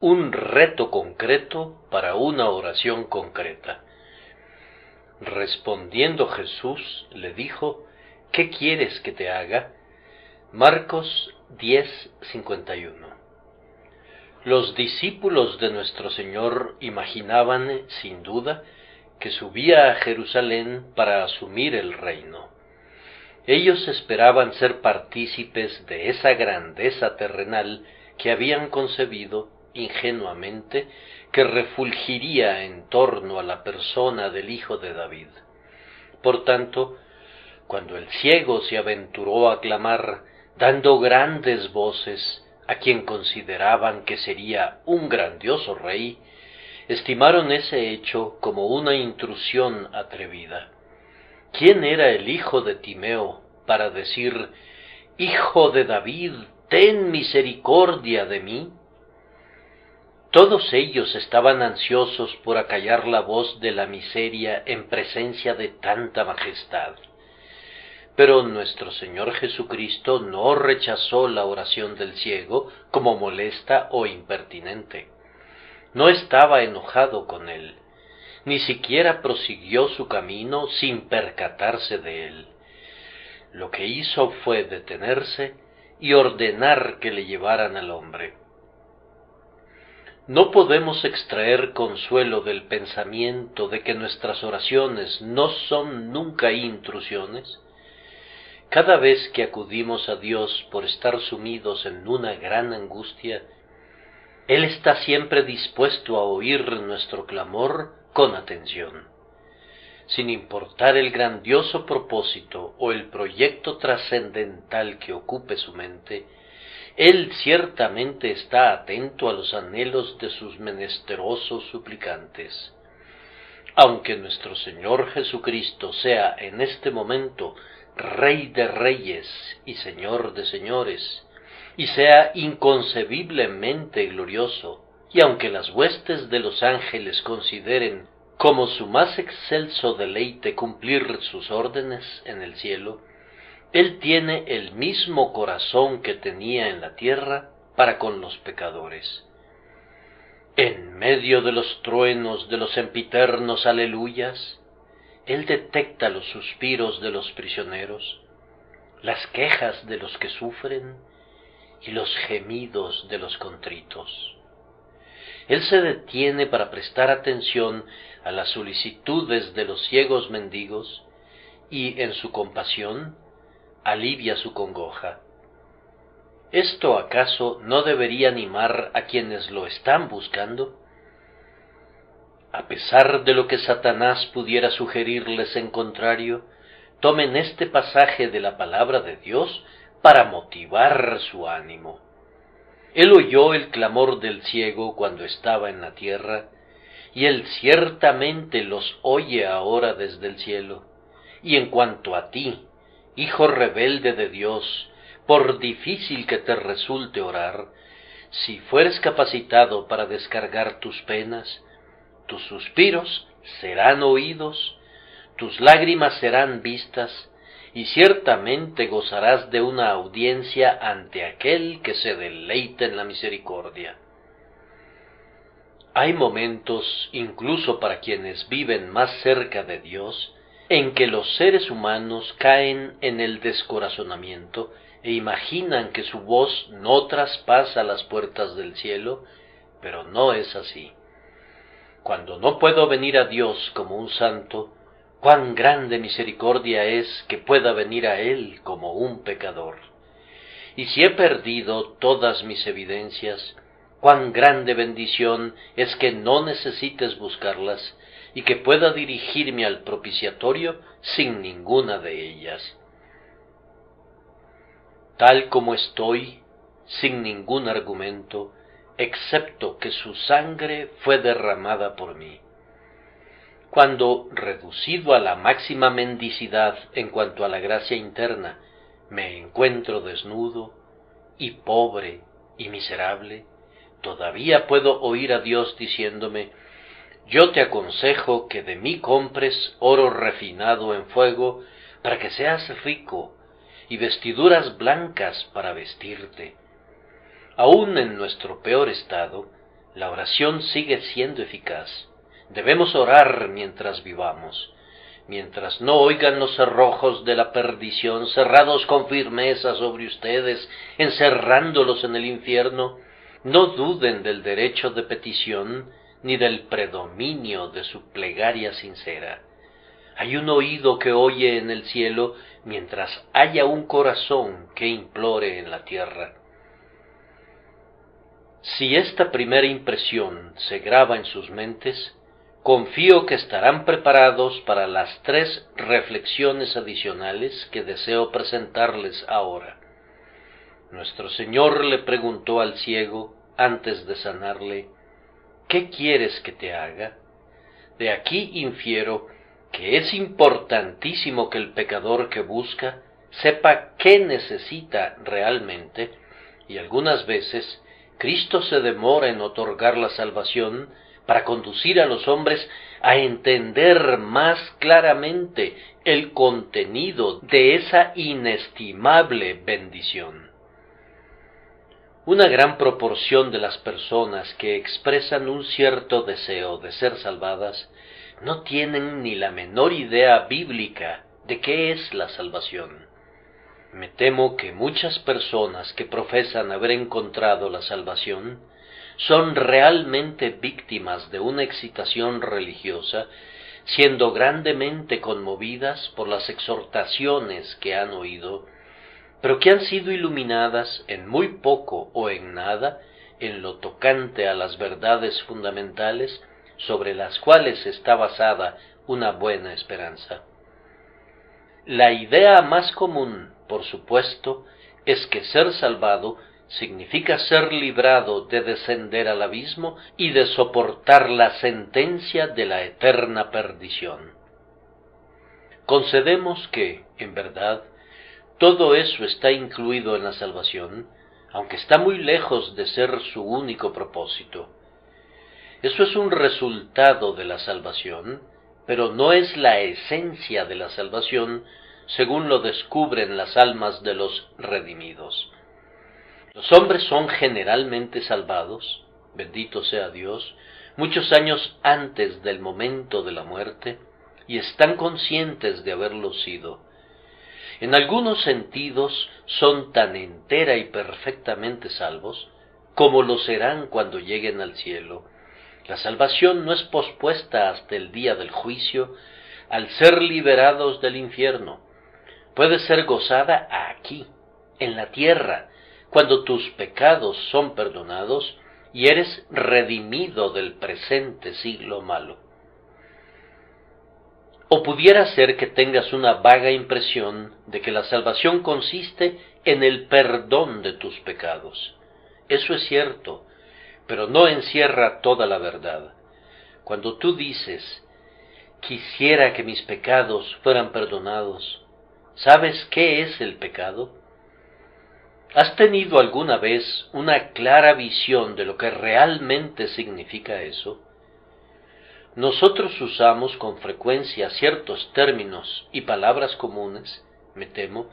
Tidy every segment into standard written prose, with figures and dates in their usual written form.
Un reto concreto para una oración concreta. Respondiendo Jesús le dijo: ¿Qué quieres que te haga? Marcos 10:51. Los discípulos de nuestro Señor imaginaban, sin duda, que subía a Jerusalén para asumir el reino. Ellos esperaban ser partícipes de esa grandeza terrenal que habían concebido ingenuamente que refulgiría en torno a la persona del Hijo de David. Por tanto, cuando el ciego se aventuró a clamar, dando grandes voces a quien consideraban que sería un grandioso rey, estimaron ese hecho como una intrusión atrevida. ¿Quién era el hijo de Timeo para decir: «Hijo de David, ten misericordia de mí»? Todos ellos estaban ansiosos por acallar la voz de la miseria en presencia de tanta majestad. Pero nuestro Señor Jesucristo no rechazó la oración del ciego como molesta o impertinente. No estaba enojado con él, ni siquiera prosiguió su camino sin percatarse de él. Lo que hizo fue detenerse y ordenar que le llevaran al hombre. ¿No podemos extraer consuelo del pensamiento de que nuestras oraciones no son nunca intrusiones? Cada vez que acudimos a Dios por estar sumidos en una gran angustia, Él está siempre dispuesto a oír nuestro clamor con atención. Sin importar el grandioso propósito o el proyecto trascendental que ocupe su mente, Él ciertamente está atento a los anhelos de sus menesterosos suplicantes. Aunque nuestro Señor Jesucristo sea en este momento Rey de reyes y Señor de señores, y sea inconcebiblemente glorioso, y aunque las huestes de los ángeles consideren como su más excelso deleite cumplir sus órdenes en el cielo, Él tiene el mismo corazón que tenía en la tierra para con los pecadores. En medio de los truenos de los sempiternos aleluyas, Él detecta los suspiros de los prisioneros, las quejas de los que sufren y los gemidos de los contritos. Él se detiene para prestar atención a las solicitudes de los ciegos mendigos y, en su compasión, alivia su congoja. ¿Esto acaso no debería animar a quienes lo están buscando? A pesar de lo que Satanás pudiera sugerirles en contrario, tomen este pasaje de la palabra de Dios para motivar su ánimo. Él oyó el clamor del ciego cuando estaba en la tierra, y Él ciertamente los oye ahora desde el cielo. Y en cuanto a ti, hijo rebelde de Dios, por difícil que te resulte orar, si fueres capacitado para descargar tus penas, tus suspiros serán oídos, tus lágrimas serán vistas, y ciertamente gozarás de una audiencia ante aquel que se deleita en la misericordia. Hay momentos, incluso para quienes viven más cerca de Dios, en que los seres humanos caen en el descorazonamiento e imaginan que su voz no traspasa las puertas del cielo, pero no es así. Cuando no puedo venir a Dios como un santo, cuán grande misericordia es que pueda venir a Él como un pecador. Y si he perdido todas mis evidencias, cuán grande bendición es que no necesites buscarlas y que pueda dirigirme al propiciatorio sin ninguna de ellas. Tal como estoy, sin ningún argumento, excepto que su sangre fue derramada por mí. Cuando, reducido a la máxima mendicidad en cuanto a la gracia interna, me encuentro desnudo y pobre y miserable, todavía puedo oír a Dios diciéndome: yo te aconsejo que de mí compres oro refinado en fuego para que seas rico, y vestiduras blancas para vestirte. Aun en nuestro peor estado, La oración sigue siendo eficaz. Debemos orar mientras vivamos. Mientras no oigan los cerrojos de la perdición cerrados con firmeza sobre ustedes, encerrándolos en el infierno, no duden del derecho de petición ni del predominio de su plegaria sincera. Hay un oído que oye en el cielo, mientras haya un corazón que implore en la tierra. Si esta primera impresión se graba en sus mentes, confío que estarán preparados para las 3 reflexiones adicionales que deseo presentarles ahora. Nuestro Señor le preguntó al ciego, antes de sanarle, ¿qué quieres que te haga? De aquí infiero que es importantísimo que el pecador que busca sepa qué necesita realmente, y algunas veces Cristo se demora en otorgar la salvación para conducir a los hombres a entender más claramente el contenido de esa inestimable bendición. Una gran proporción de las personas que expresan un cierto deseo de ser salvadas no tienen ni la menor idea bíblica de qué es la salvación. Me temo que muchas personas que profesan haber encontrado la salvación son realmente víctimas de una excitación religiosa, siendo grandemente conmovidas por las exhortaciones que han oído, pero que han sido iluminadas en muy poco o en nada en lo tocante a las verdades fundamentales sobre las cuales está basada una buena esperanza. La idea más común, por supuesto, es que ser salvado significa ser librado de descender al abismo y de soportar la sentencia de la eterna perdición. Concedemos que, en verdad, todo eso está incluido en la salvación, aunque está muy lejos de ser su único propósito. Eso es un resultado de la salvación, pero no es la esencia de la salvación, según lo descubren las almas de los redimidos. Los hombres son generalmente salvados, bendito sea Dios, muchos años antes del momento de la muerte, y están conscientes de haberlo sido. En algunos sentidos son tan entera y perfectamente salvos, como lo serán cuando lleguen al cielo. La salvación no es pospuesta hasta el día del juicio, al ser liberados del infierno. Puede ser gozada aquí, en la tierra, cuando tus pecados son perdonados y eres redimido del presente siglo malo. O pudiera ser que tengas una vaga impresión de que la salvación consiste en el perdón de tus pecados. Eso es cierto, pero no encierra toda la verdad. Cuando tú dices, quisiera que mis pecados fueran perdonados, ¿sabes qué es el pecado? ¿Has tenido alguna vez una clara visión de lo que realmente significa eso? Nosotros usamos con frecuencia ciertos términos y palabras comunes, me temo,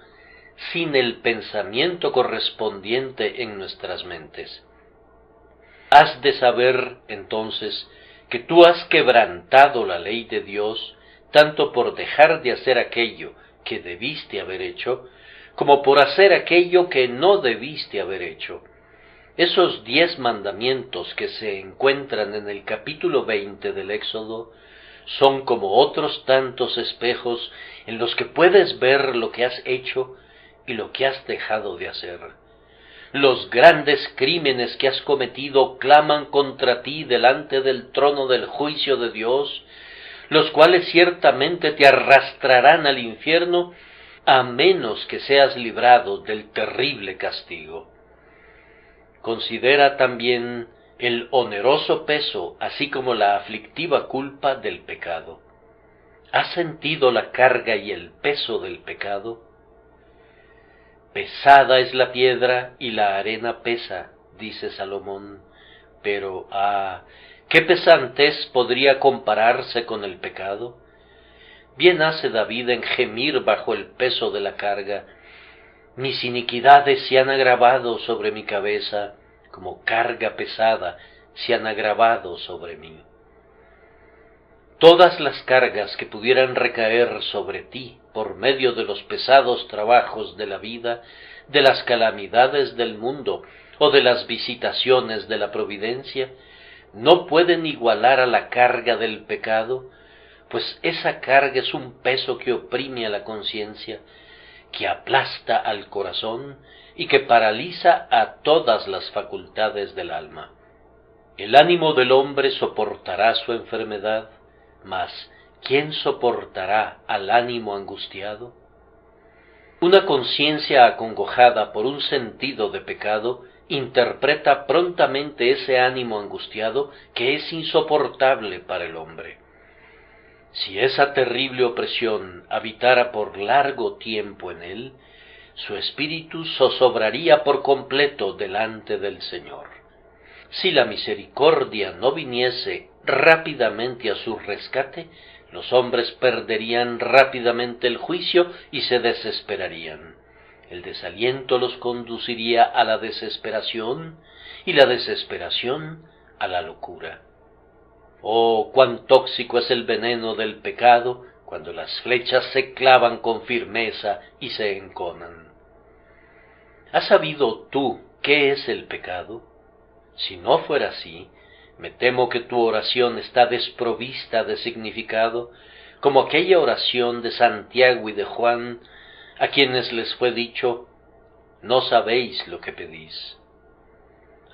sin el pensamiento correspondiente en nuestras mentes. Has de saber, entonces, que tú has quebrantado la ley de Dios, tanto por dejar de hacer aquello que debiste haber hecho, como por hacer aquello que no debiste haber hecho. Esos 10 mandamientos que se encuentran en el capítulo 20 del Éxodo son como otros tantos espejos en los que puedes ver lo que has hecho y lo que has dejado de hacer. Los grandes crímenes que has cometido claman contra ti delante del trono del juicio de Dios, los cuales ciertamente te arrastrarán al infierno, a menos que seas librado del terrible castigo. Considera también el oneroso peso, así como la aflictiva culpa del pecado. ¿Has sentido la carga y el peso del pecado? Pesada es la piedra y la arena pesa, dice Salomón, pero ¿qué pesantez podría compararse con el pecado? Bien hace David en gemir bajo el peso de la carga. Mis iniquidades se han agravado sobre mi cabeza como carga pesada se han agravado sobre mí. Todas las cargas que pudieran recaer sobre ti por medio de los pesados trabajos de la vida, de las calamidades del mundo o de las visitaciones de la providencia, no pueden igualar a la carga del pecado, pues esa carga es un peso que oprime a la conciencia, que aplasta al corazón y que paraliza a todas las facultades del alma. El ánimo del hombre soportará su enfermedad, mas ¿quién soportará al ánimo angustiado? Una conciencia acongojada por un sentido de pecado interpreta prontamente ese ánimo angustiado que es insoportable para el hombre. Si esa terrible opresión habitara por largo tiempo en él, su espíritu zozobraría por completo delante del Señor. Si la misericordia no viniese rápidamente a su rescate, los hombres perderían rápidamente el juicio y se desesperarían. El desaliento los conduciría a la desesperación y la desesperación a la locura. Oh, cuán tóxico es el veneno del pecado cuando las flechas se clavan con firmeza y se enconan. ¿Has sabido tú qué es el pecado? Si no fuera así, me temo que tu oración está desprovista de significado, como aquella oración de Santiago y de Juan, a quienes les fue dicho, no sabéis lo que pedís.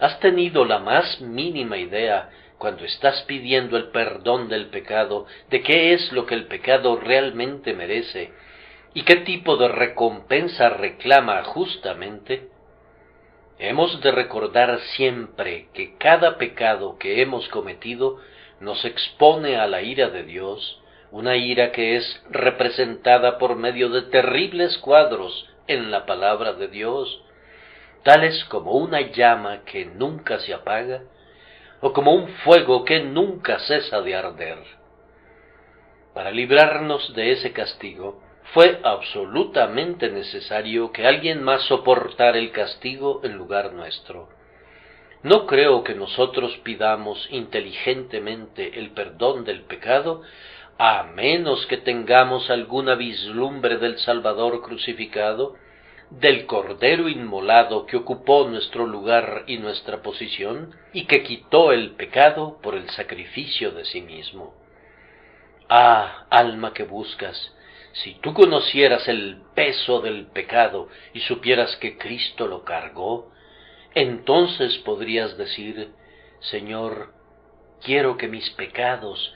¿Has tenido la más mínima idea, cuando estás pidiendo el perdón del pecado, de qué es lo que el pecado realmente merece, y qué tipo de recompensa reclama justamente? Hemos de recordar siempre que cada pecado que hemos cometido nos expone a la ira de Dios, una ira que es representada por medio de terribles cuadros en la palabra de Dios, tales como una llama que nunca se apaga, o como un fuego que nunca cesa de arder. Para librarnos de ese castigo, fue absolutamente necesario que alguien más soportara el castigo en lugar nuestro. No creo que nosotros pidamos inteligentemente el perdón del pecado, a menos que tengamos alguna vislumbre del Salvador crucificado, del Cordero inmolado que ocupó nuestro lugar y nuestra posición, y que quitó el pecado por el sacrificio de sí mismo. Ah, alma que buscas, si tú conocieras el peso del pecado y supieras que Cristo lo cargó, entonces podrías decir, Señor, quiero que mis pecados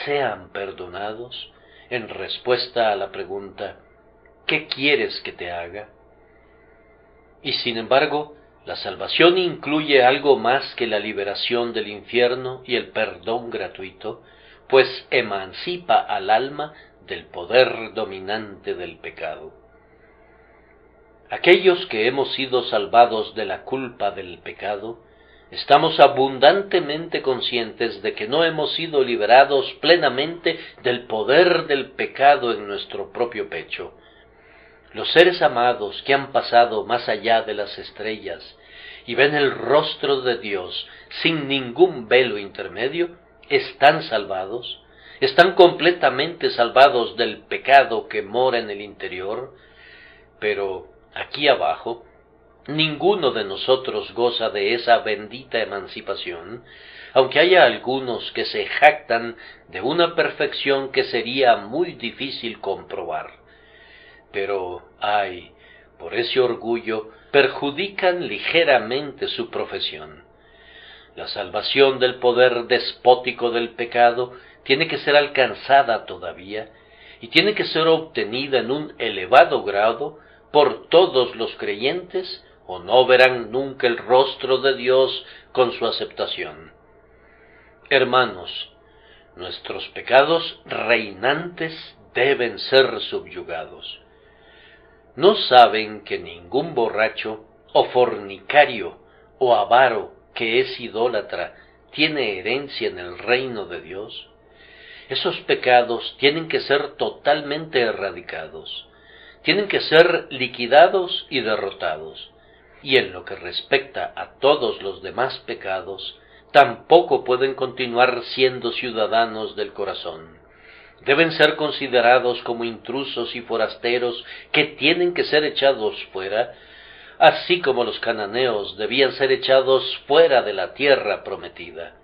sean perdonados, en respuesta a la pregunta, ¿qué quieres que te haga? Y sin embargo, la salvación incluye algo más que la liberación del infierno y el perdón gratuito, pues emancipa al alma del poder dominante del pecado. Aquellos que hemos sido salvados de la culpa del pecado, estamos abundantemente conscientes de que no hemos sido liberados plenamente del poder del pecado en nuestro propio pecho. Los seres amados que han pasado más allá de las estrellas y ven el rostro de Dios sin ningún velo intermedio, están salvados, están completamente salvados del pecado que mora en el interior, pero aquí abajo, ninguno de nosotros goza de esa bendita emancipación, aunque haya algunos que se jactan de una perfección que sería muy difícil comprobar. Pero, ay, por ese orgullo perjudican ligeramente su profesión. La salvación del poder despótico del pecado tiene que ser alcanzada todavía, y tiene que ser obtenida en un elevado grado por todos los creyentes, o no verán nunca el rostro de Dios con su aceptación. Hermanos, nuestros pecados reinantes deben ser subyugados. ¿No saben que ningún borracho, o fornicario, o avaro que es idólatra, tiene herencia en el reino de Dios? Esos pecados tienen que ser totalmente erradicados, tienen que ser liquidados y derrotados, y en lo que respecta a todos los demás pecados, tampoco pueden continuar siendo ciudadanos del corazón. Deben ser considerados como intrusos y forasteros que tienen que ser echados fuera, así como los cananeos debían ser echados fuera de la tierra prometida.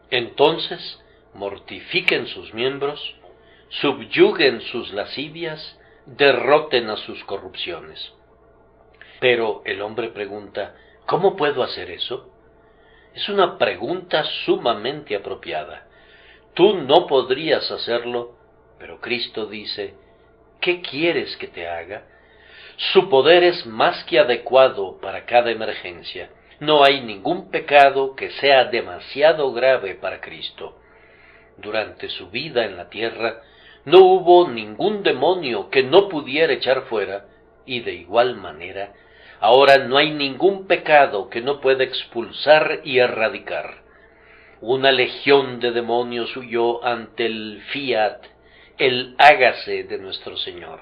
Entonces, mortifiquen sus miembros, subyuguen sus lascivias, derroten a sus corrupciones. Pero el hombre pregunta, ¿cómo puedo hacer eso? Es una pregunta sumamente apropiada. Tú no podrías hacerlo, pero Cristo dice, ¿qué quieres que te haga? Su poder es más que adecuado para cada emergencia. No hay ningún pecado que sea demasiado grave para Cristo. Durante su vida en la tierra, no hubo ningún demonio que no pudiera echar fuera, y de igual manera, ahora no hay ningún pecado que no pueda expulsar y erradicar. Una legión de demonios huyó ante el fiat, el hágase de nuestro Señor.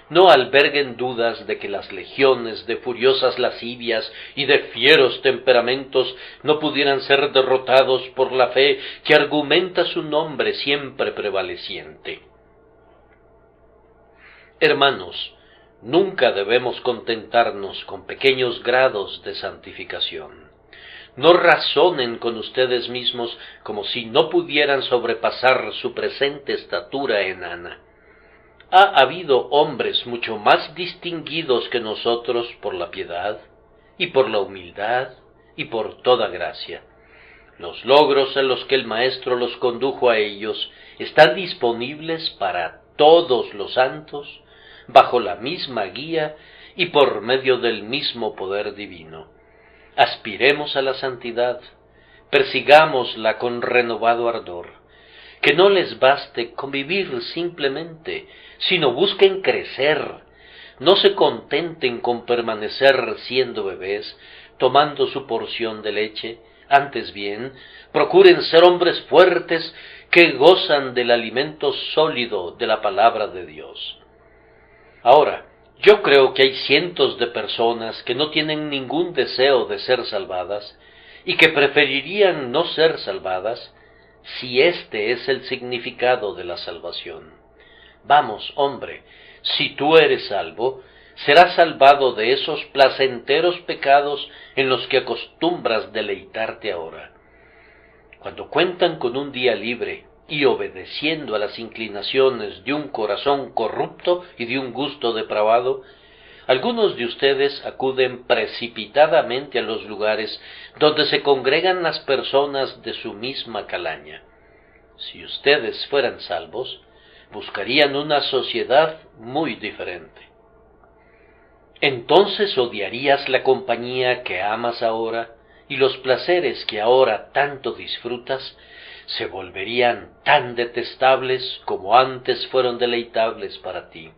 No alberguen dudas de que las legiones de furiosas lascivias y de fieros temperamentos no pudieran ser derrotados por la fe que argumenta su nombre siempre prevaleciente. Hermanos, nunca debemos contentarnos con pequeños grados de santificación. No razonen con ustedes mismos como si no pudieran sobrepasar su presente estatura enana. Ha habido hombres mucho más distinguidos que nosotros por la piedad, y por la humildad, y por toda gracia. Los logros en los que el Maestro los condujo a ellos están disponibles para todos los santos, bajo la misma guía y por medio del mismo poder divino. Aspiremos a la santidad, persigámosla con renovado ardor. Que no les baste convivir simplemente, sino busquen crecer. No se contenten con permanecer siendo bebés, tomando su porción de leche. Antes bien, procuren ser hombres fuertes que gozan del alimento sólido de la palabra de Dios. Ahora, yo creo que hay cientos de personas que no tienen ningún deseo de ser salvadas y que preferirían no ser salvadas si este es el significado de la salvación. Vamos, hombre, si tú eres salvo, serás salvado de esos placenteros pecados en los que acostumbras deleitarte ahora. Cuando cuentan con un día libre y obedeciendo a las inclinaciones de un corazón corrupto y de un gusto depravado, algunos de ustedes acuden precipitadamente a los lugares donde se congregan las personas de su misma calaña. Si ustedes fueran salvos, buscarían una sociedad muy diferente. Entonces odiarías la compañía que amas ahora, y los placeres que ahora tanto disfrutas se volverían tan detestables como antes fueron deleitables para ti.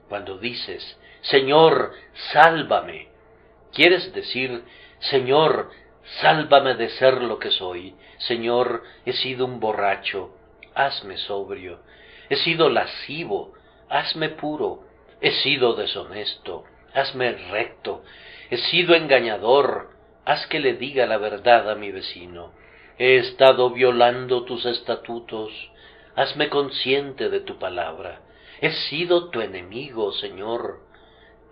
Cuando dices, Señor, sálvame, quieres decir, Señor, sálvame de ser lo que soy. Señor, he sido un borracho, hazme sobrio. He sido lascivo, hazme puro. He sido deshonesto, hazme recto. He sido engañador, haz que le diga la verdad a mi vecino. He estado violando tus estatutos, hazme consciente de tu palabra. He sido tu enemigo, Señor,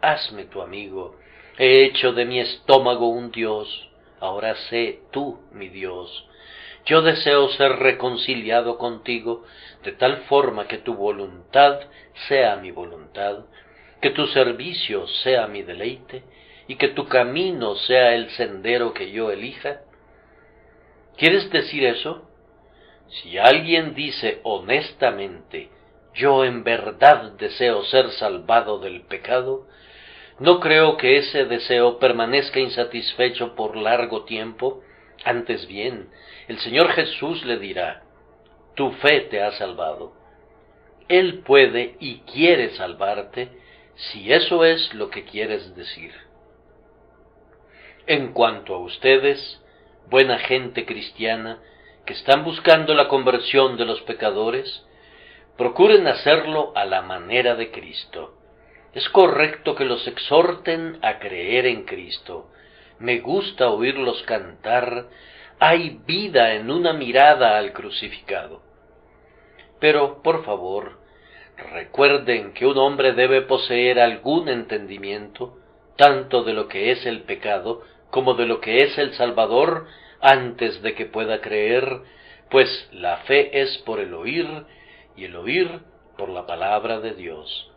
hazme tu amigo. He hecho de mi estómago un Dios, ahora sé tú mi Dios. Yo deseo ser reconciliado contigo, de tal forma que tu voluntad sea mi voluntad, que tu servicio sea mi deleite, y que tu camino sea el sendero que yo elija. ¿Quieres decir eso? Si alguien dice honestamente, yo en verdad deseo ser salvado del pecado, no creo que ese deseo permanezca insatisfecho por largo tiempo. Antes bien, el Señor Jesús le dirá, tu fe te ha salvado. Él puede y quiere salvarte, si eso es lo que quieres decir. En cuanto a ustedes, buena gente cristiana, que están buscando la conversión de los pecadores, procuren hacerlo a la manera de Cristo. Es correcto que los exhorten a creer en Cristo, me gusta oírlos cantar, hay vida en una mirada al crucificado. Pero, por favor, recuerden que un hombre debe poseer algún entendimiento, tanto de lo que es el pecado como de lo que es el Salvador, antes de que pueda creer, pues la fe es por el oír, y el oír por la palabra de Dios.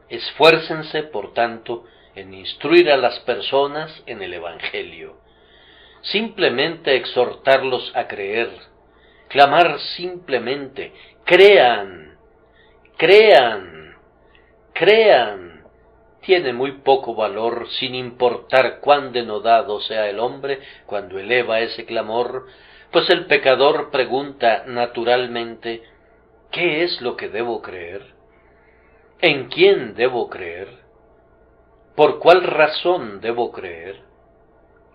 Esfuércense, por tanto, en instruir a las personas en el Evangelio. Simplemente exhortarlos a creer, clamar simplemente, crean, crean, crean, tiene muy poco valor, sin importar cuán denodado sea el hombre cuando eleva ese clamor, pues el pecador pregunta naturalmente, ¿qué es lo que debo creer? ¿En quién debo creer? ¿Por cuál razón debo creer?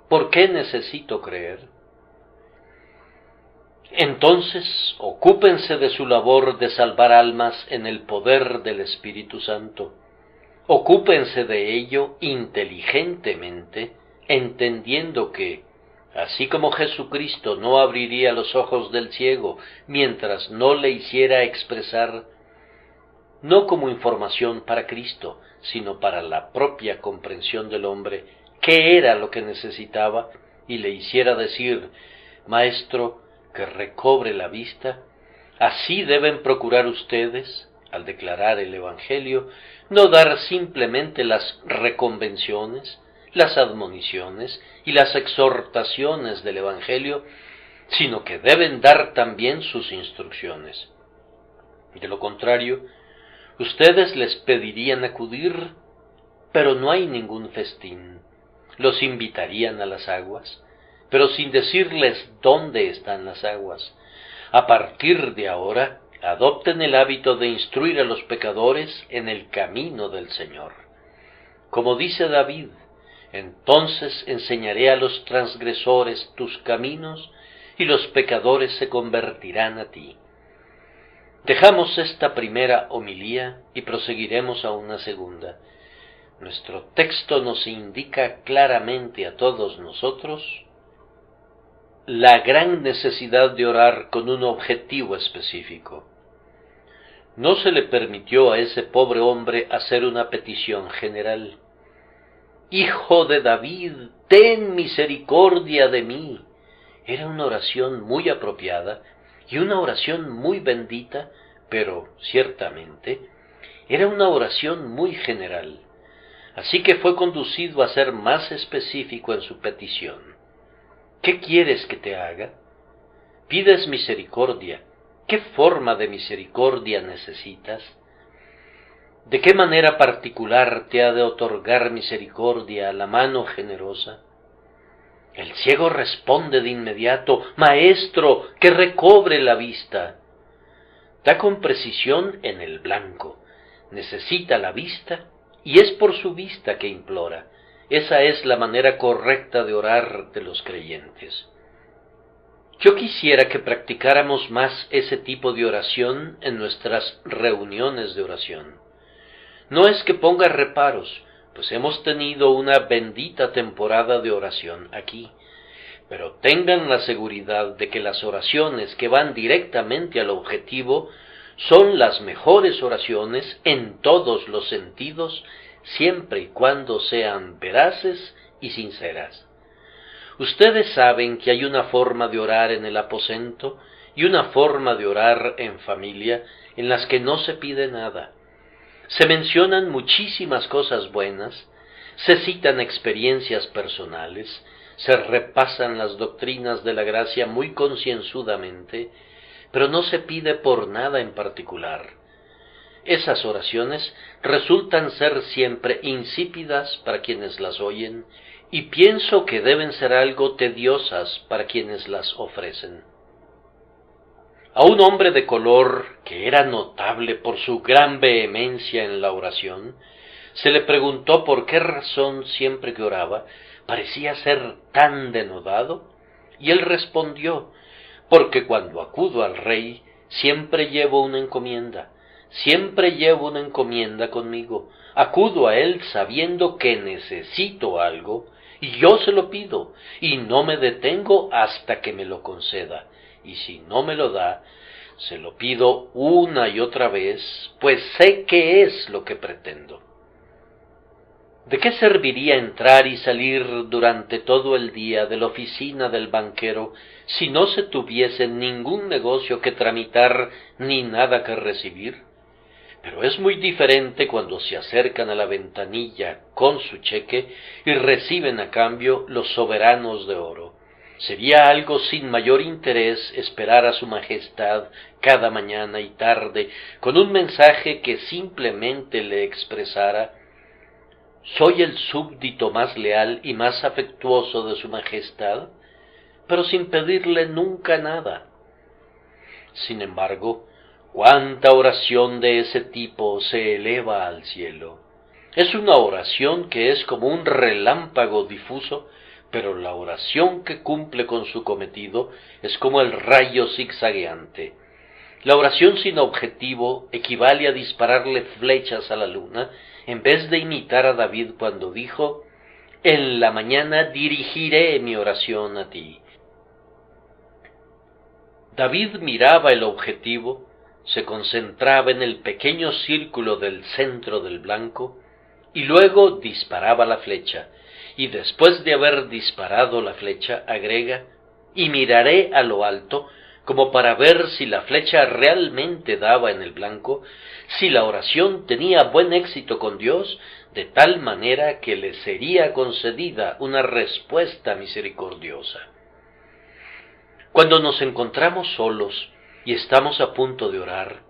¿Por qué necesito creer? Entonces, ocúpense de su labor de salvar almas en el poder del Espíritu Santo. Ocúpense de ello inteligentemente, entendiendo que, así como Jesucristo no abriría los ojos del ciego mientras no le hiciera expresar, no como información para Cristo, sino para la propia comprensión del hombre, qué era lo que necesitaba, y le hiciera decir, Maestro, que recobre la vista, así deben procurar ustedes, al declarar el Evangelio, no dar simplemente las reconvenciones, las admoniciones y las exhortaciones del Evangelio, sino que deben dar también sus instrucciones. De lo contrario, ustedes les pedirían acudir, pero no hay ningún festín. Los invitarían a las aguas, pero sin decirles dónde están las aguas. A partir de ahora, adopten el hábito de instruir a los pecadores en el camino del Señor. Como dice David, entonces enseñaré a los transgresores tus caminos, y los pecadores se convertirán a ti. Dejamos esta primera homilía y proseguiremos a una segunda. Nuestro texto nos indica claramente a todos nosotros la gran necesidad de orar con un objetivo específico. No se le permitió a ese pobre hombre hacer una petición general. Hijo de David, ten misericordia de mí. Era una oración muy apropiada y una oración muy bendita, pero ciertamente era una oración muy general. Así que fue conducido a ser más específico en su petición. ¿Qué quieres que te haga? Pides misericordia. ¿Qué forma de misericordia necesitas? ¿De qué manera particular te ha de otorgar misericordia la mano generosa? El ciego responde de inmediato, Maestro, que recobre la vista. Da con precisión en el blanco. Necesita la vista y es por su vista que implora. Esa es la manera correcta de orar de los creyentes. Yo quisiera que practicáramos más ese tipo de oración en nuestras reuniones de oración. No es que ponga reparos, pues hemos tenido una bendita temporada de oración aquí, pero tengan la seguridad de que las oraciones que van directamente al objetivo son las mejores oraciones en todos los sentidos, siempre y cuando sean veraces y sinceras. Ustedes saben que hay una forma de orar en el aposento y una forma de orar en familia en las que no se pide nada. Se mencionan muchísimas cosas buenas, se citan experiencias personales, se repasan las doctrinas de la gracia muy concienzudamente, pero no se pide por nada en particular. Esas oraciones resultan ser siempre insípidas para quienes las oyen, y pienso que deben ser algo tediosas para quienes las ofrecen. A un hombre de color, que era notable por su gran vehemencia en la oración, se le preguntó por qué razón siempre que oraba parecía ser tan denodado, y él respondió, porque cuando acudo al rey siempre llevo una encomienda conmigo, acudo a él sabiendo que necesito algo, y yo se lo pido, y no me detengo hasta que me lo conceda, y si no me lo da, se lo pido una y otra vez, pues sé qué es lo que pretendo. ¿De qué serviría entrar y salir durante todo el día de la oficina del banquero si no se tuviese ningún negocio que tramitar ni nada que recibir? Pero es muy diferente cuando se acercan a la ventanilla con su cheque y reciben a cambio los soberanos de oro. Sería algo sin mayor interés esperar a su majestad cada mañana y tarde con un mensaje que simplemente le expresara: soy el súbdito más leal y más afectuoso de su majestad, pero sin pedirle nunca nada. Sin embargo, cuánta oración de ese tipo se eleva al cielo. Es una oración que es como un relámpago difuso, pero la oración que cumple con su cometido es como el rayo zigzagueante. La oración sin objetivo equivale a dispararle flechas a la luna, en vez de imitar a David cuando dijo: en la mañana dirigiré mi oración a ti. David miraba el objetivo, se concentraba en el pequeño círculo del centro del blanco, y luego disparaba la flecha, y después de haber disparado la flecha, agrega: y miraré a lo alto, como para ver si la flecha realmente daba en el blanco, si la oración tenía buen éxito con Dios, de tal manera que le sería concedida una respuesta misericordiosa. Cuando nos encontramos solos y estamos a punto de orar,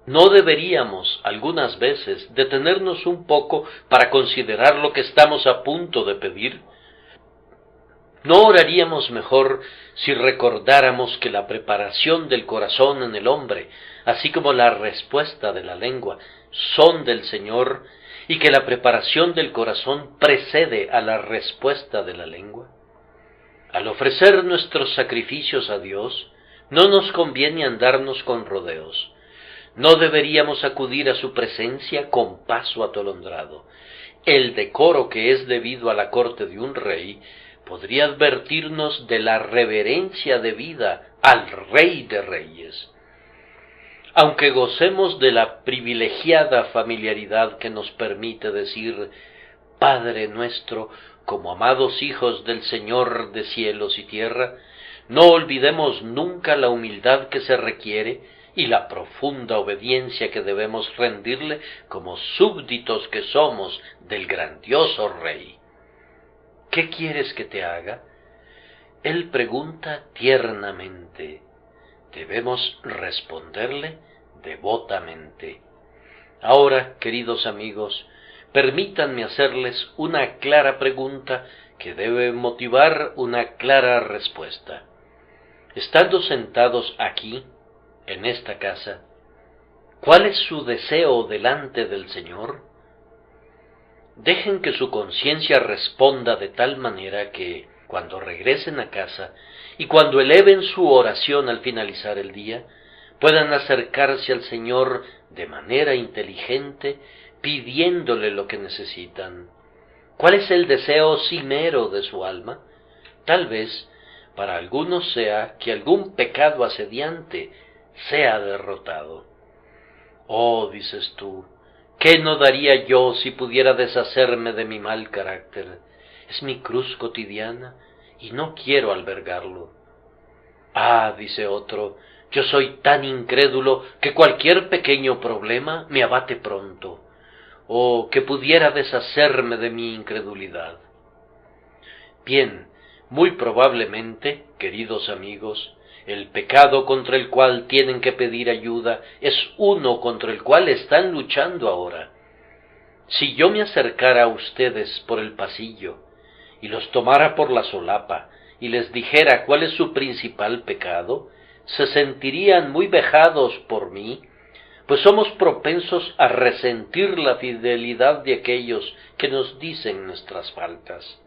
¿no deberíamos algunas veces detenernos un poco para considerar lo que estamos a punto de pedir? ¿No oraríamos mejor si recordáramos que la preparación del corazón en el hombre, así como la respuesta de la lengua, son del Señor, y que la preparación del corazón precede a la respuesta de la lengua? Al ofrecer nuestros sacrificios a Dios, no nos conviene andarnos con rodeos. No deberíamos acudir a su presencia con paso atolondrado. El decoro que es debido a la corte de un rey podría advertirnos de la reverencia debida al Rey de Reyes. Aunque gocemos de la privilegiada familiaridad que nos permite decir Padre nuestro como amados hijos del Señor de cielos y tierra, no olvidemos nunca la humildad que se requiere y la profunda obediencia que debemos rendirle como súbditos que somos del grandioso Rey. ¿Qué quieres que te haga? Él pregunta tiernamente. Debemos responderle devotamente. Ahora, queridos amigos, permítanme hacerles una clara pregunta que debe motivar una clara respuesta. Estando sentados aquí, en esta casa, ¿cuál es su deseo delante del Señor? Dejen que su conciencia responda de tal manera que, cuando regresen a casa y cuando eleven su oración al finalizar el día, puedan acercarse al Señor de manera inteligente, pidiéndole lo que necesitan. ¿Cuál es el deseo cimero de su alma? Tal vez para algunos sea que algún pecado asediante sea derrotado. Oh, dices tú, ¿qué no daría yo si pudiera deshacerme de mi mal carácter? Es mi cruz cotidiana y no quiero albergarlo. Ah, dice otro, yo soy tan incrédulo que cualquier pequeño problema me abate pronto. Oh, que pudiera deshacerme de mi incredulidad. Bien, muy probablemente, queridos amigos, el pecado contra el cual tienen que pedir ayuda es uno contra el cual están luchando ahora. Si yo me acercara a ustedes por el pasillo y los tomara por la solapa y les dijera cuál es su principal pecado, se sentirían muy vejados por mí, pues somos propensos a resentir la fidelidad de aquellos que nos dicen nuestras faltas.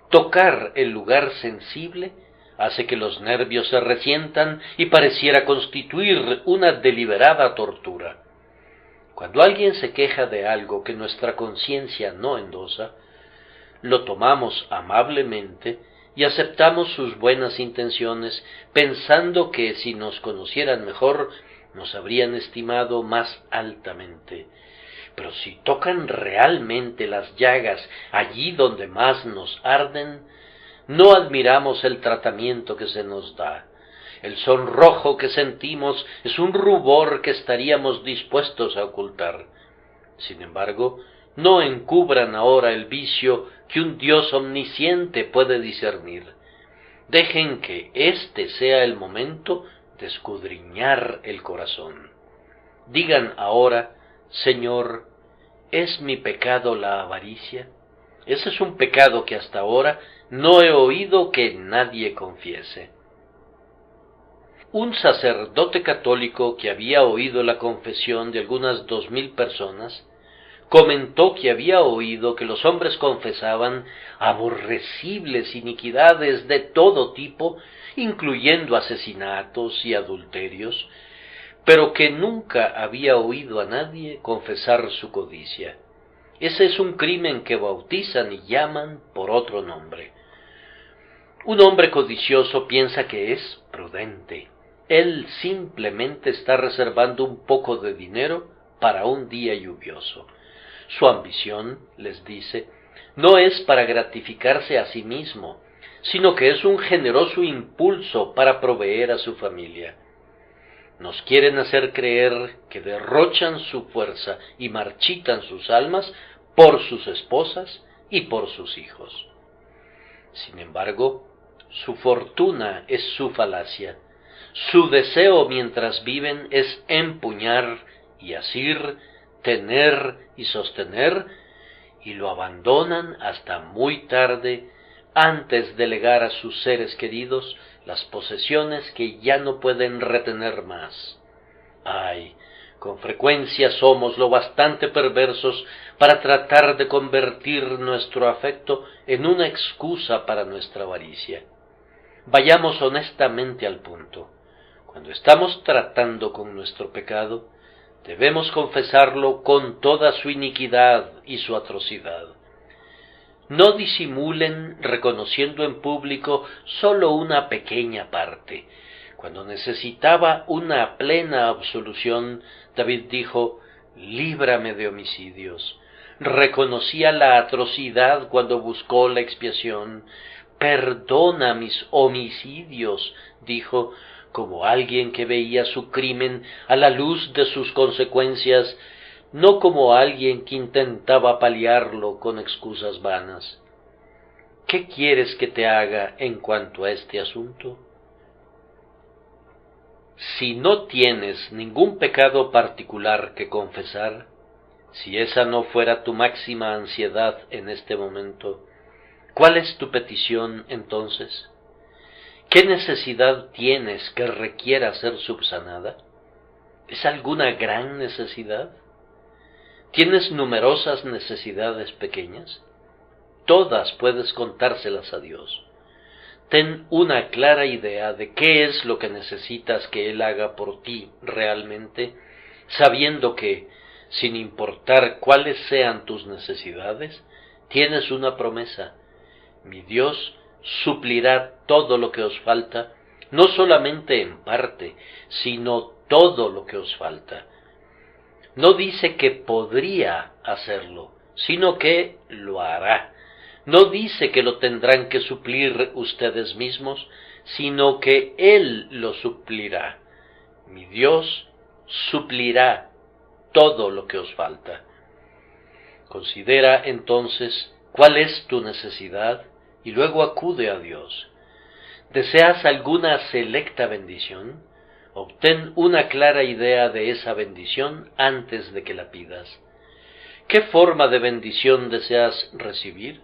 Tocar el lugar sensible hace que los nervios se resientan y pareciera constituir una deliberada tortura. Cuando alguien se queja de algo que nuestra conciencia no endosa, lo tomamos amablemente y aceptamos sus buenas intenciones, pensando que si nos conocieran mejor, nos habrían estimado más altamente. Pero si tocan realmente las llagas allí donde más nos arden, no admiramos el tratamiento que se nos da. El sonrojo que sentimos es un rubor que estaríamos dispuestos a ocultar. Sin embargo, no encubran ahora el vicio que un Dios omnisciente puede discernir. Dejen que este sea el momento de escudriñar el corazón. Digan ahora: Señor, ¿es mi pecado la avaricia? Ese es un pecado que hasta ahora no he oído que nadie confiese. Un sacerdote católico que había oído la confesión de algunas 2000 personas, comentó que había oído que los hombres confesaban aborrecibles iniquidades de todo tipo, incluyendo asesinatos y adulterios, pero que nunca había oído a nadie confesar su codicia. Ese es un crimen que bautizan y llaman por otro nombre. Un hombre codicioso piensa que es prudente. Él simplemente está reservando un poco de dinero para un día lluvioso. Su ambición, les dice, no es para gratificarse a sí mismo, sino que es un generoso impulso para proveer a su familia. Nos quieren hacer creer que derrochan su fuerza y marchitan sus almas por sus esposas y por sus hijos. Sin embargo, su fortuna es su falacia. Su deseo mientras viven es empuñar y asir, tener y sostener, y lo abandonan hasta muy tarde, antes de legar a sus seres queridos las posesiones que ya no pueden retener más. Ay, con frecuencia somos lo bastante perversos para tratar de convertir nuestro afecto en una excusa para nuestra avaricia. Vayamos honestamente al punto. Cuando estamos tratando con nuestro pecado, debemos confesarlo con toda su iniquidad y su atrocidad. No disimulen reconociendo en público sólo una pequeña parte. Cuando necesitaba una plena absolución, David dijo: líbrame de homicidios. Reconocía la atrocidad cuando buscó la expiación. Perdona mis homicidios, dijo, como alguien que veía su crimen a la luz de sus consecuencias, no como alguien que intentaba paliarlo con excusas vanas. ¿Qué quieres que te haga en cuanto a este asunto? Si no tienes ningún pecado particular que confesar, si esa no fuera tu máxima ansiedad en este momento, ¿cuál es tu petición entonces? ¿Qué necesidad tienes que requiera ser subsanada? ¿Es alguna gran necesidad? ¿Tienes numerosas necesidades pequeñas? Todas puedes contárselas a Dios. Ten una clara idea de qué es lo que necesitas que Él haga por ti realmente, sabiendo que, sin importar cuáles sean tus necesidades, tienes una promesa: mi Dios suplirá todo lo que os falta, no solamente en parte, sino todo lo que os falta. No dice que podría hacerlo, sino que lo hará. No dice que lo tendrán que suplir ustedes mismos, sino que Él lo suplirá. Mi Dios suplirá todo lo que os falta. Considera entonces cuál es tu necesidad y luego acude a Dios. ¿Deseas alguna selecta bendición? Obtén una clara idea de esa bendición antes de que la pidas. ¿Qué forma de bendición deseas recibir?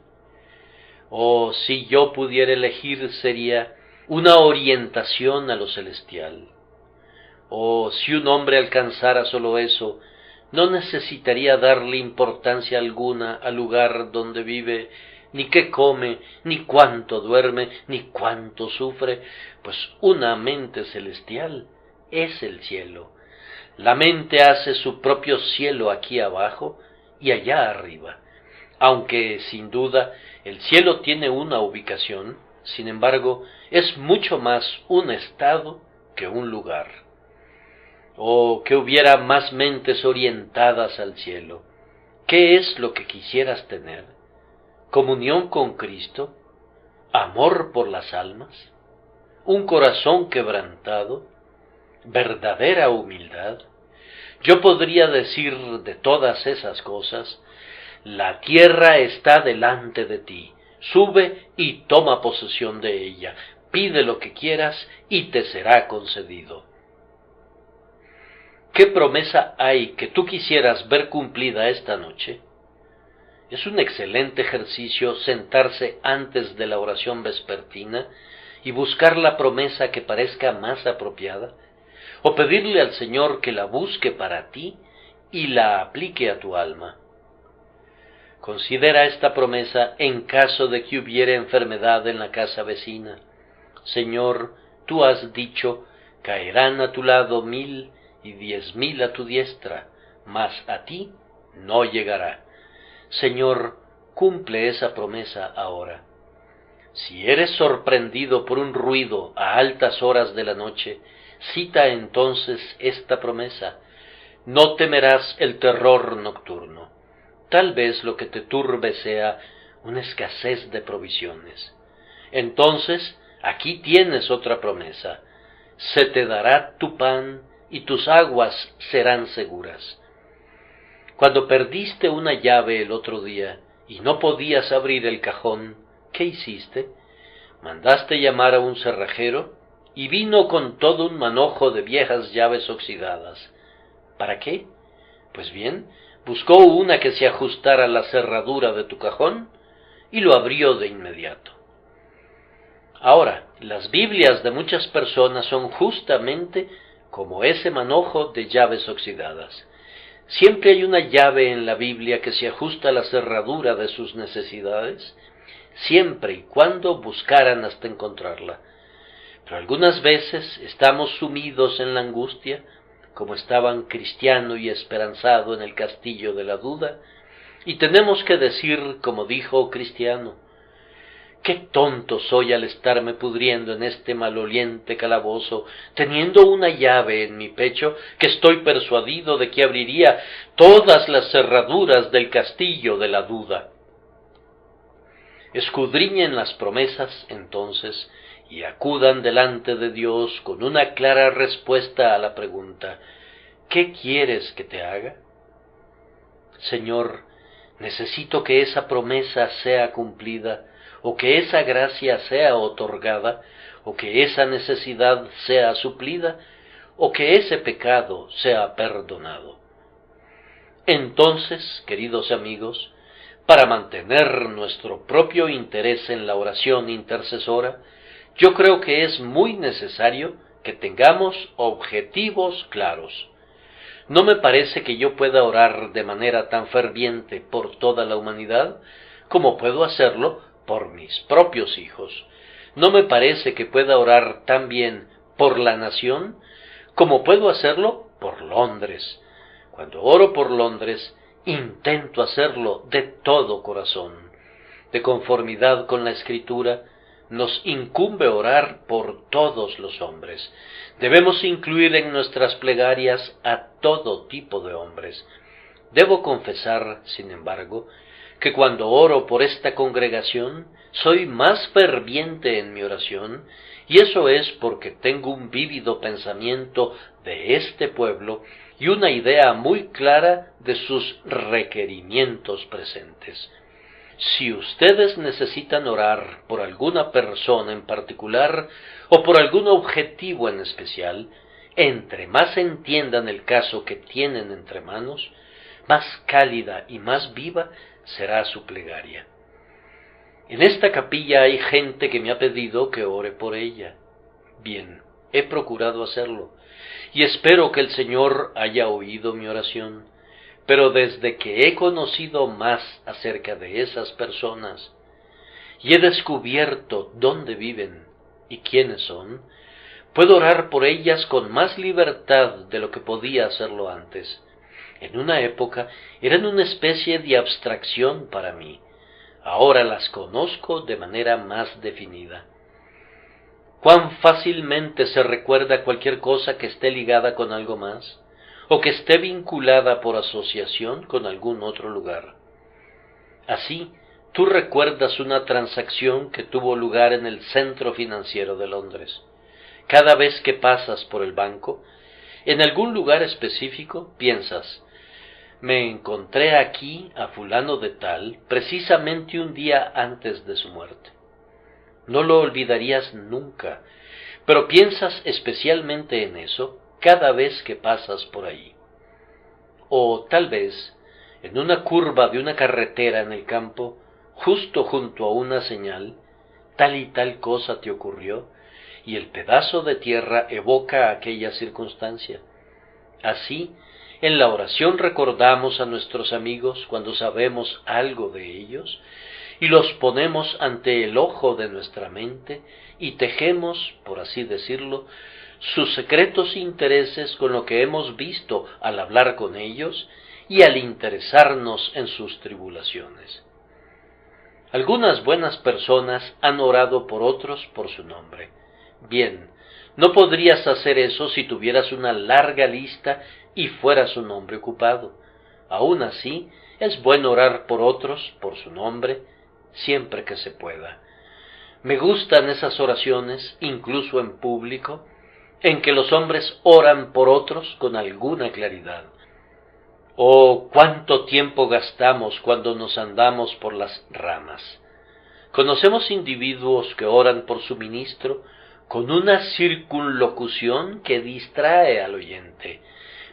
Oh, si yo pudiera elegir, sería una orientación a lo celestial. Oh, si un hombre alcanzara solo eso, no necesitaría darle importancia alguna al lugar donde vive, ni qué come, ni cuánto duerme, ni cuánto sufre, pues una mente celestial es el cielo. La mente hace su propio cielo aquí abajo y allá arriba. Aunque, sin duda, el cielo tiene una ubicación, sin embargo, es mucho más un estado que un lugar. Oh, que hubiera más mentes orientadas al cielo. ¿Qué es lo que quisieras tener? ¿Comunión con Cristo? ¿Amor por las almas? ¿Un corazón quebrantado? ¿Verdadera humildad? Yo podría decir de todas esas cosas: la tierra está delante de ti, sube y toma posesión de ella, pide lo que quieras y te será concedido. ¿Qué promesa hay que tú quisieras ver cumplida esta noche? Es un excelente ejercicio sentarse antes de la oración vespertina y buscar la promesa que parezca más apropiada, o pedirle al Señor que la busque para ti y la aplique a tu alma. Considera esta promesa en caso de que hubiere enfermedad en la casa vecina. Señor, tú has dicho: caerán a tu lado 1000 y 10,000 a tu diestra, mas a ti no llegará. Señor, cumple esa promesa ahora. Si eres sorprendido por un ruido a altas horas de la noche, cita entonces esta promesa: no temerás el terror nocturno. Tal vez lo que te turbe sea una escasez de provisiones. Entonces, aquí tienes otra promesa: se te dará tu pan y tus aguas serán seguras. Cuando perdiste una llave el otro día y no podías abrir el cajón, ¿qué hiciste? Mandaste llamar a un cerrajero y vino con todo un manojo de viejas llaves oxidadas. ¿Para qué? Pues bien, buscó una que se ajustara a la cerradura de tu cajón y lo abrió de inmediato. Ahora, las Biblias de muchas personas son justamente como ese manojo de llaves oxidadas. Siempre hay una llave en la Biblia que se ajusta a la cerradura de sus necesidades, siempre y cuando buscaran hasta encontrarla. Pero algunas veces estamos sumidos en la angustia, como estaban Cristiano y Esperanzado en el castillo de la duda, y tenemos que decir, como dijo Cristiano: qué tonto soy al estarme pudriendo en este maloliente calabozo, teniendo una llave en mi pecho que estoy persuadido de que abriría todas las cerraduras del castillo de la duda. Escudriñen las promesas, entonces, y acudan delante de Dios con una clara respuesta a la pregunta: ¿qué quieres que te haga? Señor, necesito que esa promesa sea cumplida, o que esa gracia sea otorgada, o que esa necesidad sea suplida, o que ese pecado sea perdonado. Entonces, queridos amigos, para mantener nuestro propio interés en la oración intercesora, yo creo que es muy necesario que tengamos objetivos claros. No me parece que yo pueda orar de manera tan ferviente por toda la humanidad como puedo hacerlo por mis propios hijos. No me parece que pueda orar tan bien por la nación como puedo hacerlo por Londres. Cuando oro por Londres, intento hacerlo de todo corazón. De conformidad con la Escritura, nos incumbe orar por todos los hombres. Debemos incluir en nuestras plegarias a todo tipo de hombres. Debo confesar, sin embargo, que cuando oro por esta congregación, soy más ferviente en mi oración, y eso es porque tengo un vívido pensamiento de este pueblo y una idea muy clara de sus requerimientos presentes. Si ustedes necesitan orar por alguna persona en particular o por algún objetivo en especial, entre más entiendan el caso que tienen entre manos, más cálida y más viva será su plegaria. En esta capilla hay gente que me ha pedido que ore por ella. Bien, he procurado hacerlo, y espero que el Señor haya oído mi oración. Pero desde que he conocido más acerca de esas personas y he descubierto dónde viven y quiénes son, puedo orar por ellas con más libertad de lo que podía hacerlo antes. En una época eran una especie de abstracción para mí. Ahora las conozco de manera más definida. Cuán fácilmente se recuerda cualquier cosa que esté ligada con algo más, o que esté vinculada por asociación con algún otro lugar. Así, tú recuerdas una transacción que tuvo lugar en el centro financiero de Londres. Cada vez que pasas por el banco, en algún lugar específico, piensas: me encontré aquí a fulano de tal precisamente un día antes de su muerte. No lo olvidarías nunca, pero piensas especialmente en eso cada vez que pasas por ahí. O tal vez, en una curva de una carretera en el campo, justo junto a una señal, tal y tal cosa te ocurrió, y el pedazo de tierra evoca aquella circunstancia. Así, en la oración recordamos a nuestros amigos cuando sabemos algo de ellos, y los ponemos ante el ojo de nuestra mente, y tejemos, por así decirlo, sus secretos intereses con lo que hemos visto al hablar con ellos y al interesarnos en sus tribulaciones. Algunas buenas personas han orado por otros por su nombre. Bien, no podrías hacer eso si tuvieras una larga lista y fuera su nombre ocupado. Aún así, es bueno orar por otros por su nombre, siempre que se pueda. Me gustan esas oraciones, incluso en público, en que los hombres oran por otros con alguna claridad. Oh, cuánto tiempo gastamos cuando nos andamos por las ramas. Conocemos individuos que oran por su ministro con una circunlocución que distrae al oyente.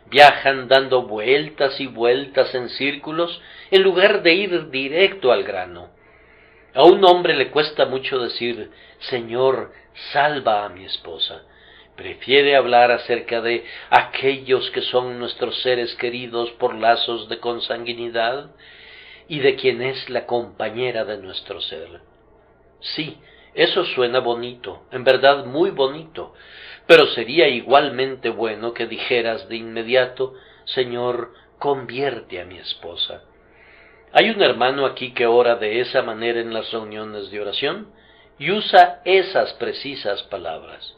Viajan dando vueltas y vueltas en círculos en lugar de ir directo al grano. A un hombre le cuesta mucho decir: Señor, salva a mi esposa. Prefiere hablar acerca de aquellos que son nuestros seres queridos por lazos de consanguinidad y de quien es la compañera de nuestro ser. Sí, eso suena bonito, en verdad muy bonito, pero sería igualmente bueno que dijeras de inmediato: Señor, convierte a mi esposa. Hay un hermano aquí que ora de esa manera en las reuniones de oración y usa esas precisas palabras.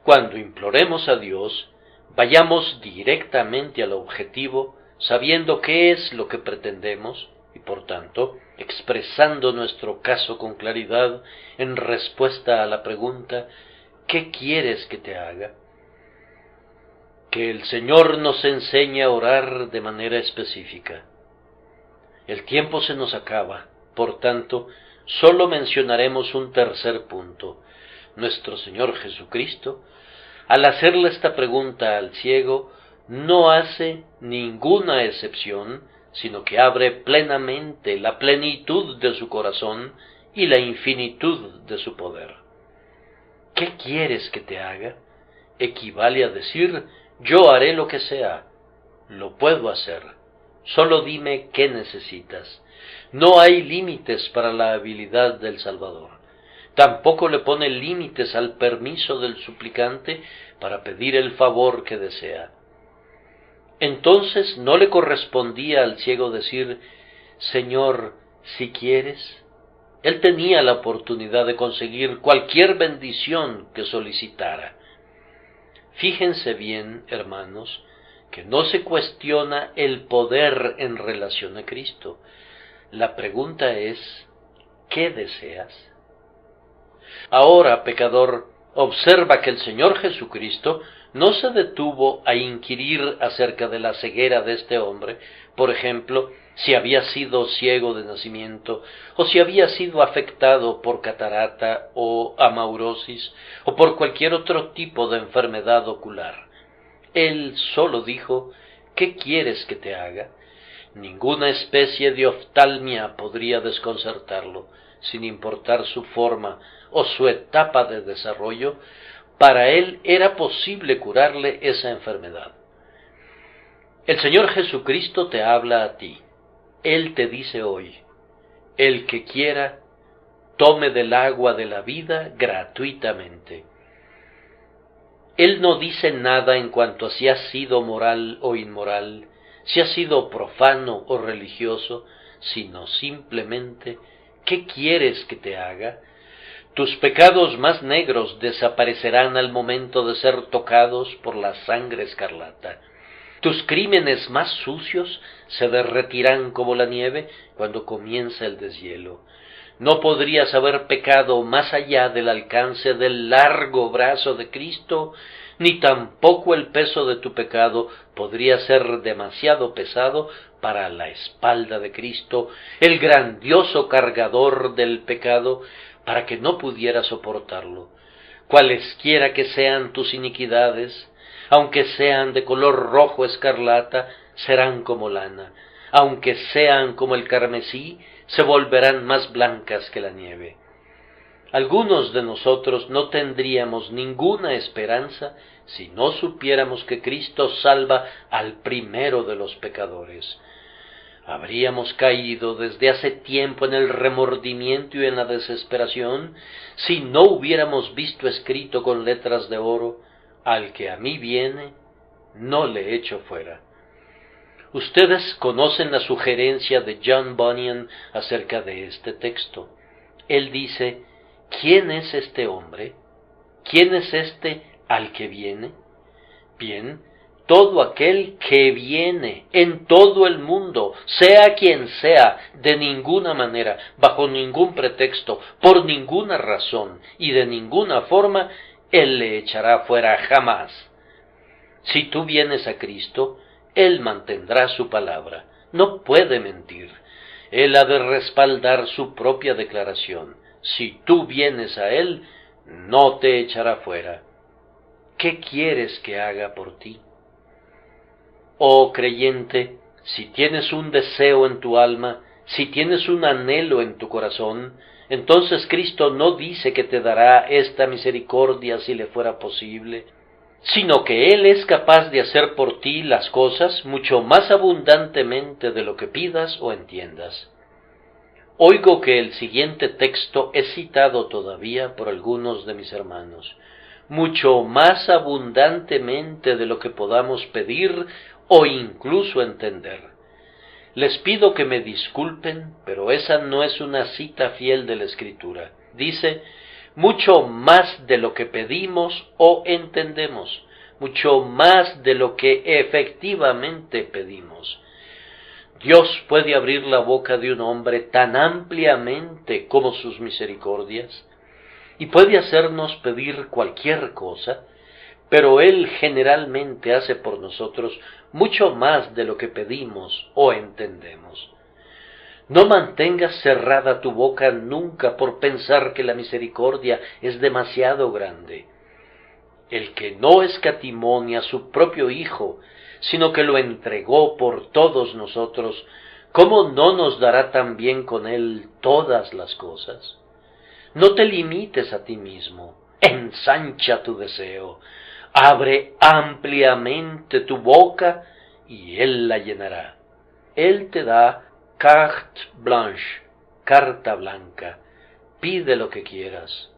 Cuando imploremos a Dios, vayamos directamente al objetivo, sabiendo qué es lo que pretendemos y, por tanto, expresando nuestro caso con claridad en respuesta a la pregunta: ¿qué quieres que te haga? Que el Señor nos enseñe a orar de manera específica. El tiempo se nos acaba, por tanto, solo mencionaremos un tercer punto. Nuestro Señor Jesucristo, al hacerle esta pregunta al ciego, no hace ninguna excepción, sino que abre plenamente la plenitud de su corazón y la infinitud de su poder. ¿Qué quieres que te haga? Equivale a decir: yo haré lo que sea, lo puedo hacer, solo dime qué necesitas. No hay límites para la habilidad del Salvador. Tampoco le pone límites al permiso del suplicante para pedir el favor que desea. Entonces no le correspondía al ciego decir: Señor, si quieres. Él tenía la oportunidad de conseguir cualquier bendición que solicitara. Fíjense bien, hermanos, que no se cuestiona el poder en relación a Cristo. La pregunta es: ¿qué deseas? Ahora, pecador, observa que el Señor Jesucristo no se detuvo a inquirir acerca de la ceguera de este hombre, por ejemplo, si había sido ciego de nacimiento, o si había sido afectado por catarata o amaurosis, o por cualquier otro tipo de enfermedad ocular. Él solo dijo: ¿qué quieres que te haga? Ninguna especie de oftalmia podría desconcertarlo, sin importar su forma o su etapa de desarrollo. Para él era posible curarle esa enfermedad. El Señor Jesucristo te habla a ti. Él te dice hoy: el que quiera, tome del agua de la vida gratuitamente. Él no dice nada en cuanto a si has sido moral o inmoral, si has sido profano o religioso, sino simplemente ¿qué quieres que te haga? Tus pecados más negros desaparecerán al momento de ser tocados por la sangre escarlata. Tus crímenes más sucios se derretirán como la nieve cuando comienza el deshielo. No podrías haber pecado más allá del alcance del largo brazo de Cristo, ni tampoco el peso de tu pecado podría ser demasiado pesado para la espalda de Cristo, el grandioso cargador del pecado, para que no pudiera soportarlo. Cualesquiera que sean tus iniquidades, aunque sean de color rojo escarlata, serán como lana, aunque sean como el carmesí, se volverán más blancas que la nieve. Algunos de nosotros no tendríamos ninguna esperanza si no supiéramos que Cristo salva al primero de los pecadores. Habríamos caído desde hace tiempo en el remordimiento y en la desesperación si no hubiéramos visto escrito con letras de oro: al que a mí viene, no le echo fuera. Ustedes conocen la sugerencia de John Bunyan acerca de este texto. Él dice: ¿quién es este hombre? ¿Quién es este al que viene? Bien, todo aquel que viene en todo el mundo, sea quien sea, de ninguna manera, bajo ningún pretexto, por ninguna razón y de ninguna forma, Él le echará fuera jamás. Si tú vienes a Cristo, Él mantendrá su palabra, no puede mentir. Él ha de respaldar su propia declaración. Si tú vienes a Él, no te echará fuera. ¿Qué quieres que haga por ti? Oh creyente, si tienes un deseo en tu alma, si tienes un anhelo en tu corazón, entonces Cristo no dice que te dará esta misericordia si le fuera posible, sino que Él es capaz de hacer por ti las cosas mucho más abundantemente de lo que pidas o entiendas. Oigo que el siguiente texto es citado todavía por algunos de mis hermanos, mucho más abundantemente de lo que podamos pedir o incluso entender. Les pido que me disculpen, pero esa no es una cita fiel de la Escritura. Dice: mucho más de lo que pedimos o entendemos, mucho más de lo que efectivamente pedimos. Dios puede abrir la boca de un hombre tan ampliamente como sus misericordias, y puede hacernos pedir cualquier cosa, pero Él generalmente hace por nosotros mucho más de lo que pedimos o entendemos. No mantengas cerrada tu boca nunca por pensar que la misericordia es demasiado grande. El que no escatimó ni a su propio Hijo, sino que lo entregó por todos nosotros, ¿cómo no nos dará también con Él todas las cosas? No te limites a ti mismo, ensancha tu deseo, abre ampliamente tu boca y Él la llenará. Él te da carte blanche, carta blanca, pide lo que quieras,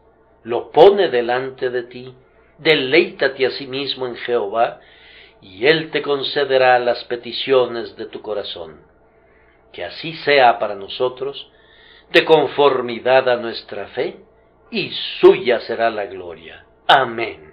lo pone delante de ti, deleítate a sí mismo en Jehová, y Él te concederá las peticiones de tu corazón. Que así sea para nosotros, de conformidad a nuestra fe, y suya será la gloria. Amén.